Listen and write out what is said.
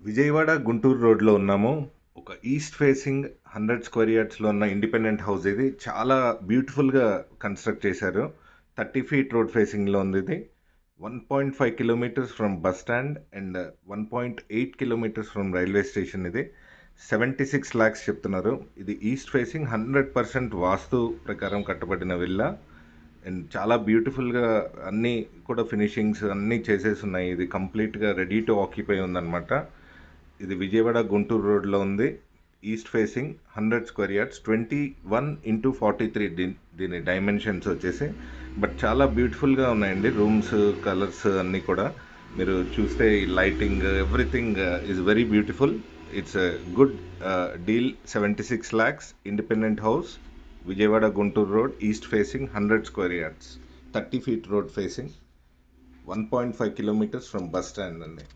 విజయవాడ గుంటూరు రోడ్లో ఉన్నాము. ఒక ఈస్ట్ ఫేసింగ్ 100 స్క్వేర్ యార్డ్స్లో ఉన్న ఇండిపెండెంట్ హౌస్ ఇది. చాలా బ్యూటిఫుల్గా కన్స్ట్రక్ట్ చేశారు. 30 ఫీట్ రోడ్ ఫేసింగ్లో ఉంది ఇది. 1.5 kilometres from bus stand and 1.8 kilometres from railway station. ఇది 76 lakhs చెప్తున్నారు. ఇది ఈస్ట్ ఫేసింగ్ 100% వాస్తు ప్రకారం కట్టబడిన విల్లా అండ్ చాలా బ్యూటిఫుల్గా అన్నీ కూడా ఫినిషింగ్స్ అన్నీ చేసేసి ఉన్నాయి. ఇది కంప్లీట్గా రెడీ టు ఆక్యుపై ఉందన్నమాట. ఇది విజయవాడ గుంటూరు రోడ్లో ఉంది. East facing 100 square yards 21x43 దీని డైమెన్షన్స్ వచ్చేసి. బట్ చాలా బ్యూటిఫుల్గా ఉన్నాయండి రూమ్స్, కలర్స్ అన్నీ కూడా. మీరు చూస్తే ఈ lighting everything is very beautiful. It's good deal. 76 lakhs independent house, Vijayawada Guntur road, east facing 100 square yards, 30 feet road facing, 1.5 kilometres from bus stand అండి.